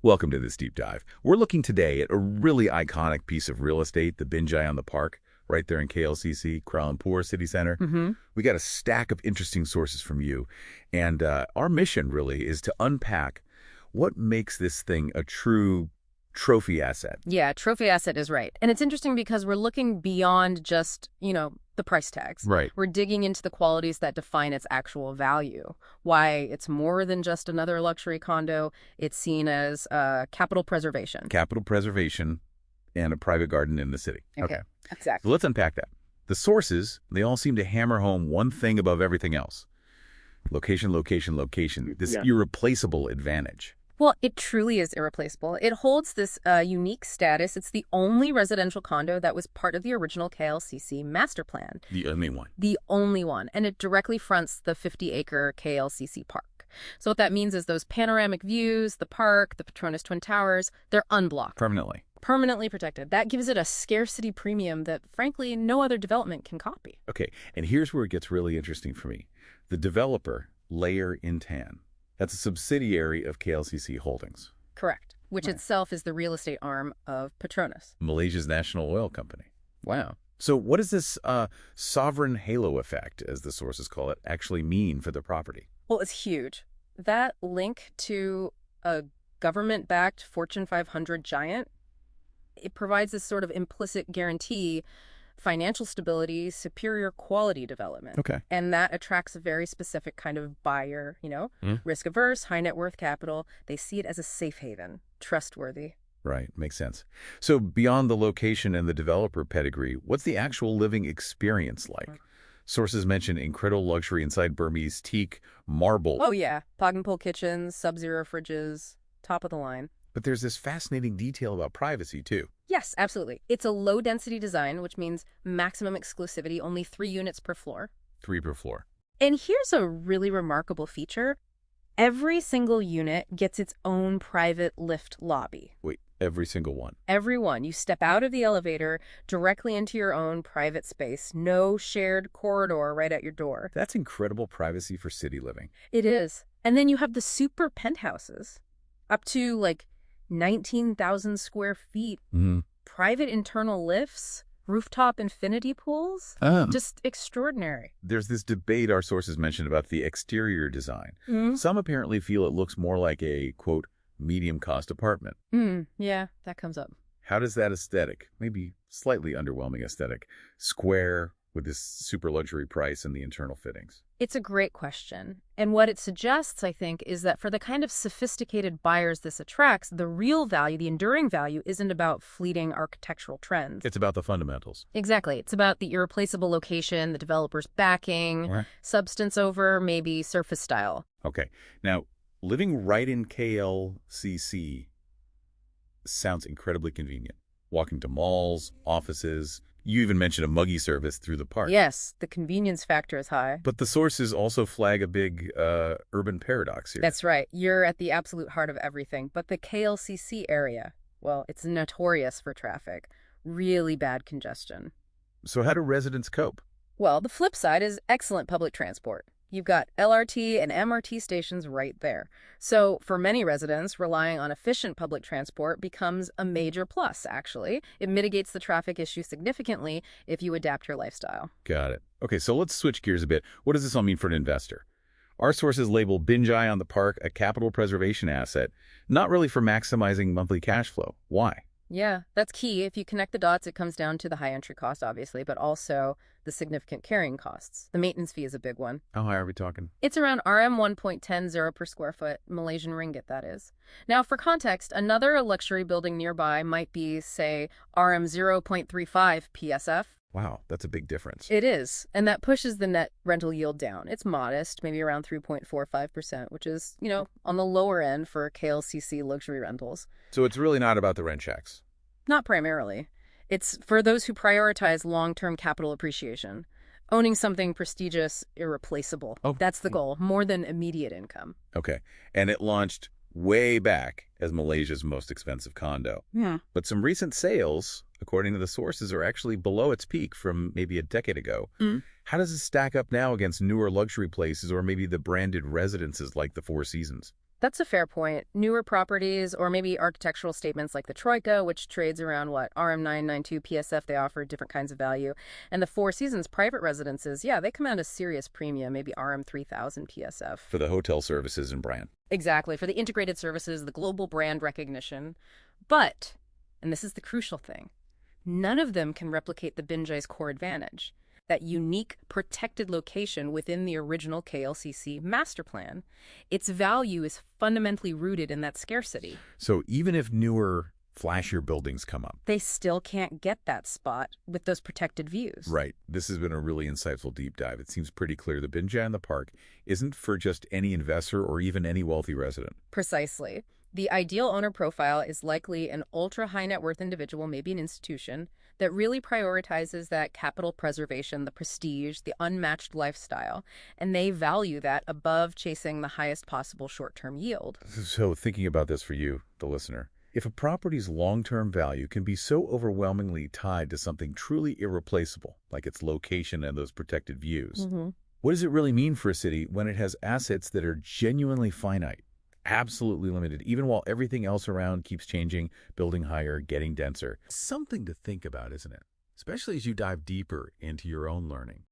Welcome to this deep dive. We're looking today at a really iconic piece of real estate, the Binjai on the Park, right there in KLCC, Kuala Lumpur City Center. We got a stack of interesting sources from you, and our mission really is to unpack what makes this thing a true trophy asset. Yeah, trophy asset is right. And it's interesting because we're looking beyond just, the price tags. Right. We're digging into the qualities that define its actual value, why it's more than just another luxury condo. It's seen as capital preservation. Capital preservation and a private garden in the city. Okay. So Exactly. let's unpack that. The sources, they all seem to hammer home one thing above everything else. Location, location, location. This irreplaceable advantage. Well, it truly is irreplaceable. It holds this unique status. It's the only residential condo that was part of the original KLCC master plan. The only one. The only one. And it directly fronts the 50-acre KLCC Park. So what that means is those panoramic views, the park, the Petronas Twin Towers, they're unblocked. Permanently. Permanently protected. That gives it a scarcity premium that, frankly, no other development can copy. Okay, and here's where it gets really interesting for me. The developer, Layer in Tan. That's a subsidiary of KLCC Holdings. Correct. Which itself is the real estate arm of Petronas. Malaysia's national oil company. Wow. So what does this sovereign halo effect, as the sources call it, actually mean for the property? Well, it's huge. That link to a government-backed Fortune 500 giant, it provides this sort of implicit guarantee, financial stability, superior quality development. Okay. And that attracts a very specific kind of buyer, risk-averse, high-net-worth capital. They see it as a safe haven, trustworthy. Right, makes sense. So beyond the location and the developer pedigree, what's the actual living experience like? Sources mention incredible luxury inside Burmese teak, marble. Oh, yeah. Plug-and-pull kitchens, sub-zero fridges, top of the line. But there's this fascinating detail about privacy, too. Yes, absolutely. It's a low-density design, which means maximum exclusivity, only 3 units per floor. 3 per floor. And here's a really remarkable feature. Every single unit gets its own private lift lobby. Wait, every single one? Every one. You step out of the elevator directly into your own private space. No shared corridor right at your door. That's incredible privacy for city living. It is. And then you have the super penthouses. Up to, 19,000 square feet. Private internal lifts. Rooftop infinity pools. Just extraordinary. There's this debate our sources mentioned about the exterior design. Some apparently feel it looks more like a, quote, medium-cost apartment. Yeah, that comes up. How does that aesthetic, maybe slightly underwhelming aesthetic, square with this super luxury price and the internal fittings? It's a great question. And what it suggests, I think, is that for the kind of sophisticated buyers this attracts, the real value, the enduring value, isn't about fleeting architectural trends. It's about the fundamentals. Exactly. It's about the irreplaceable location, the developer's backing, substance over maybe surface style. Okay. Now, living right in KLCC sounds incredibly convenient. Walking to malls, offices. You even mentioned a muggy service through the park. Yes, the convenience factor is high. But the sources also flag a big urban paradox here. That's right. You're at the absolute heart of everything. But the KLCC area, well, it's notorious for traffic. Really bad congestion. So how do residents cope? Well, the flip side is excellent public transport. You've got LRT and MRT stations right there. So for many residents, relying on efficient public transport becomes a major plus, actually. It mitigates the traffic issue significantly if you adapt your lifestyle. Got it. Okay, so let's switch gears a bit. What does this all mean for an investor? Our sources label Binjai on the Park a capital preservation asset, not really for maximizing monthly cash flow. Why? Yeah, that's key. If you connect the dots, it comes down to the high entry cost, obviously, but also the significant carrying costs. The maintenance fee is a big one. How high are we talking? It's around RM 1.10 per square foot, Malaysian ringgit, that is. Now, for context, another luxury building nearby might be, say, RM 0.35 PSF. Wow, that's a big difference. It is, and that pushes the net rental yield down. It's modest, maybe around 3.45%, which is, on the lower end for KLCC luxury rentals. So it's really not about the rent checks? Not primarily. It's for those who prioritize long-term capital appreciation. Owning something prestigious, irreplaceable. Oh. That's the goal, more than immediate income. Okay, and it launched way back as Malaysia's most expensive condo. Yeah. But some recent sales, according to the sources, are actually below its peak from maybe a decade ago. How does it stack up now against newer luxury places or maybe the branded residences like the Four Seasons? That's a fair point. Newer properties or maybe architectural statements like the Troika, which trades around what, RM992 PSF, they offer different kinds of value. And the Four Seasons private residences, yeah, they command a serious premium, maybe RM3000 PSF. For the hotel services and brand. Exactly, for the integrated services, the global brand recognition. But, and this is the crucial thing, none of them can replicate the Binjai's core advantage, that unique, protected location within the original KLCC master plan. Its value is fundamentally rooted in that scarcity. So even if newer, flashier buildings come up. They still can't get that spot with those protected views. Right. This has been a really insightful deep dive. It seems pretty clear the Binjai on the Park isn't for just any investor or even any wealthy resident. Precisely. The ideal owner profile is likely an ultra-high net worth individual, maybe an institution, that really prioritizes that capital preservation, the prestige, the unmatched lifestyle, and they value that above chasing the highest possible short-term yield. So thinking about this for you, the listener, if a property's long-term value can be so overwhelmingly tied to something truly irreplaceable, like its location and those protected views, what does it really mean for a city when it has assets that are genuinely finite? Absolutely limited, even while everything else around keeps changing, building higher, getting denser. Something to think about, isn't it? Especially as you dive deeper into your own learning.